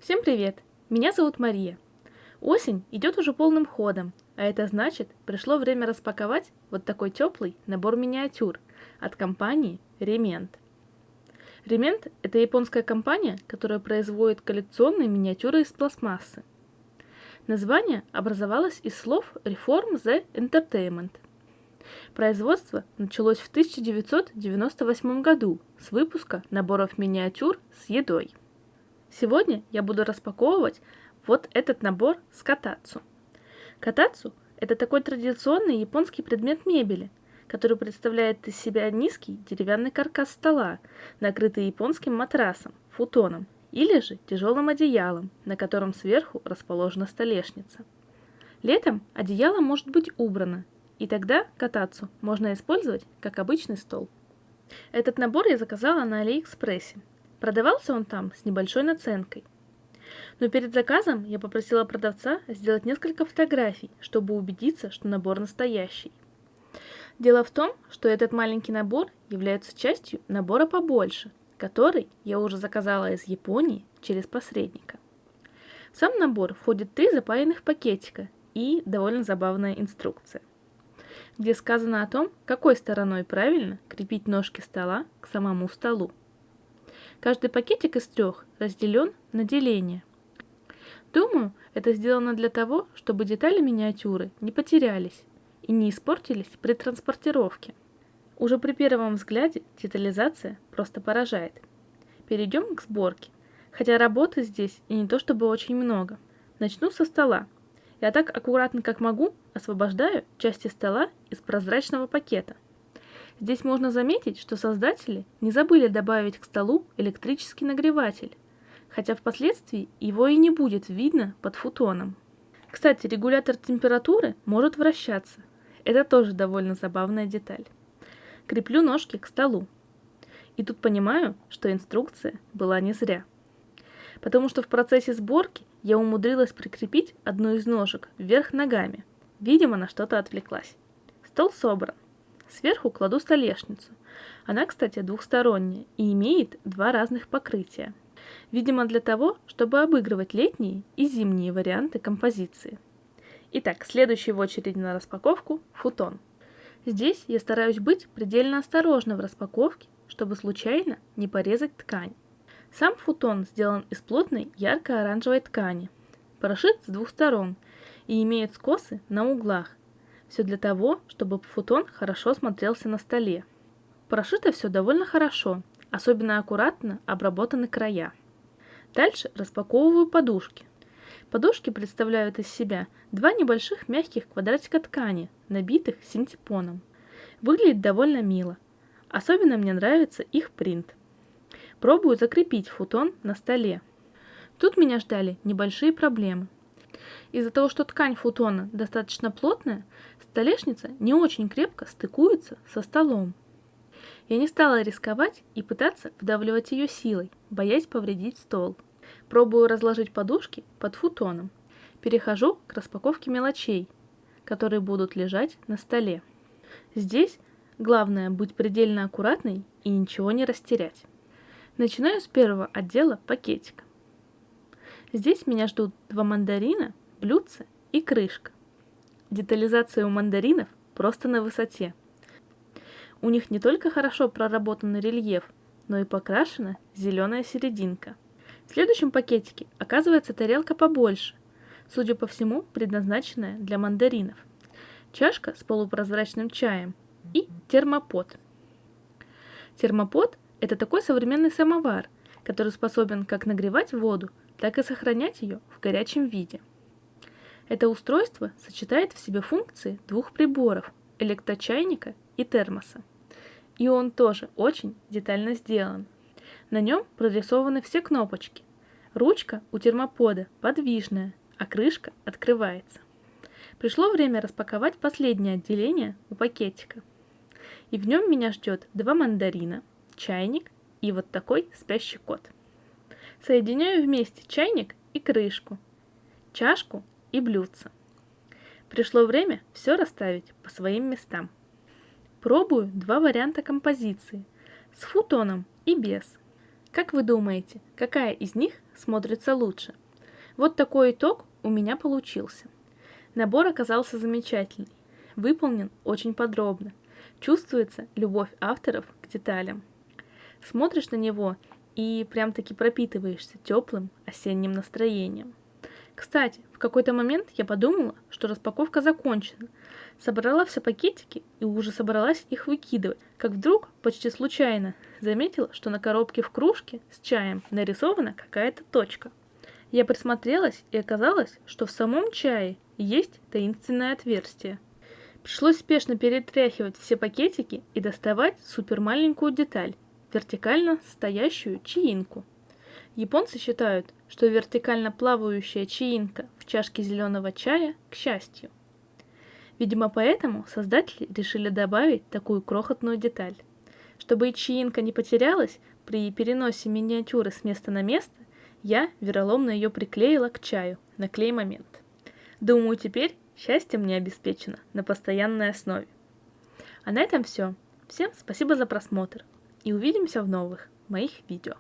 Всем привет! Меня зовут Мария. Осень идет уже полным ходом, а это значит, пришло время распаковать вот такой теплый набор миниатюр от компании Remend. Remend– это японская компания, которая производит коллекционные миниатюры из пластмассы. Название образовалось из слов Reform the Entertainment. Производство началось в 1998 году с выпуска наборов миниатюр с едой. Сегодня я буду распаковывать вот этот набор с катацу. Катацу– это такой традиционный японский предмет мебели, который представляет из себя низкий деревянный каркас стола, накрытый японским матрасом, футоном, или же тяжелым одеялом, на котором сверху расположена столешница. Летом одеяло может быть убрано, и тогда катацу можно использовать как обычный стол. Этот набор я заказала на Алиэкспрессе. Продавался он там с небольшой наценкой. Но перед заказом я попросила продавца сделать несколько фотографий, чтобы убедиться, что набор настоящий. Дело в том, что этот маленький набор является частью набора побольше, который я уже заказала из Японии через посредника. В сам набор входит 3 запаянных пакетика и довольно забавная инструкция, где сказано о том, какой стороной правильно крепить ножки стола к самому столу. Каждый пакетик из 3 разделен на деление. Думаю, это сделано для того, чтобы детали миниатюры не потерялись и не испортились при транспортировке. Уже при первом взгляде детализация просто поражает. Перейдем к сборке, хотя работы здесь и не то чтобы очень много. Начну со стола. Я так аккуратно как могу освобождаю части стола из прозрачного пакета. Здесь можно заметить, что создатели не забыли добавить к столу электрический нагреватель, хотя впоследствии его и не будет видно под футоном. Кстати, регулятор температуры может вращаться. Это тоже довольно забавная деталь. Креплю ножки к столу. И тут понимаю, что инструкция была не зря. Потому что в процессе сборки я умудрилась прикрепить одну из ножек вверх ногами. Видимо, на что-то отвлеклась. Стол собран. Сверху кладу столешницу. Она, кстати, двухсторонняя и имеет 2 разных покрытия. Видимо, для того, чтобы обыгрывать летние и зимние варианты композиции. Итак, следующий в очереди на распаковку – футон. Здесь я стараюсь быть предельно осторожна в распаковке, чтобы случайно не порезать ткань. Сам футон сделан из плотной ярко-оранжевой ткани, прошит с 2 сторон и имеет скосы на углах. Все для того, чтобы футон хорошо смотрелся на столе. Прошито все довольно хорошо, особенно аккуратно обработаны края. Дальше распаковываю подушки. Подушки представляют из себя 2 небольших мягких квадратика ткани, набитых синтепоном. Выглядит довольно мило. Особенно мне нравится их принт. Пробую закрепить футон на столе. Тут меня ждали небольшие проблемы. Из-за того, что ткань футона достаточно плотная, столешница не очень крепко стыкуется со столом. Я не стала рисковать и пытаться вдавливать ее силой, боясь повредить стол. Пробую разложить подушки под футоном. Перехожу к распаковке мелочей, которые будут лежать на столе. Здесь главное быть предельно аккуратной и ничего не растерять. Начинаю с первого отдела пакетика. Здесь меня ждут 2 мандарина, блюдце и крышка. Детализация у мандаринов просто на высоте. У них не только хорошо проработанный рельеф, но и покрашена зеленая серединка. В следующем пакетике оказывается тарелка побольше, судя по всему, предназначенная для мандаринов. Чашка с полупрозрачным чаем и термопод. Термопод – это такой современный самовар, который способен как нагревать воду, так и сохранять ее в горячем виде. Это устройство сочетает в себе функции 2 приборов – электрочайника и термоса. И он тоже очень детально сделан. На нем прорисованы все кнопочки. Ручка у термопода подвижная, а крышка открывается. Пришло время распаковать последнее отделение у пакетика. И в нем меня ждет 2 мандарина, чайник и вот такой спящий кот. Соединяю вместе чайник и крышку, чашку и блюдце. Пришло время все расставить по своим местам. Пробую 2 варианта композиции, с футоном и без. Как вы думаете, какая из них смотрится лучше? Вот такой итог у меня получился. Набор оказался замечательный, выполнен очень подробно. Чувствуется любовь авторов к деталям. Смотришь на него и прям-таки пропитываешься теплым осенним настроением. Кстати, в какой-то момент я подумала, что распаковка закончена. Собрала все пакетики и уже собралась их выкидывать, как вдруг, почти случайно, заметила, что на коробке в кружке с чаем нарисована какая-то точка. Я присмотрелась, и оказалось, что в самом чае есть таинственное отверстие. Пришлось спешно перетряхивать все пакетики и доставать супермаленькую деталь, вертикально стоящую чаинку. Японцы считают, что вертикально плавающая чаинка в чашке зеленого чая к счастью. Видимо, поэтому создатели решили добавить такую крохотную деталь. Чтобы чаинка не потерялась при переносе миниатюры с места на место, я вероломно ее приклеила к чаю на клей-момент. Думаю, теперь счастье мне обеспечено на постоянной основе. А на этом все. Всем спасибо за просмотр и увидимся в новых моих видео.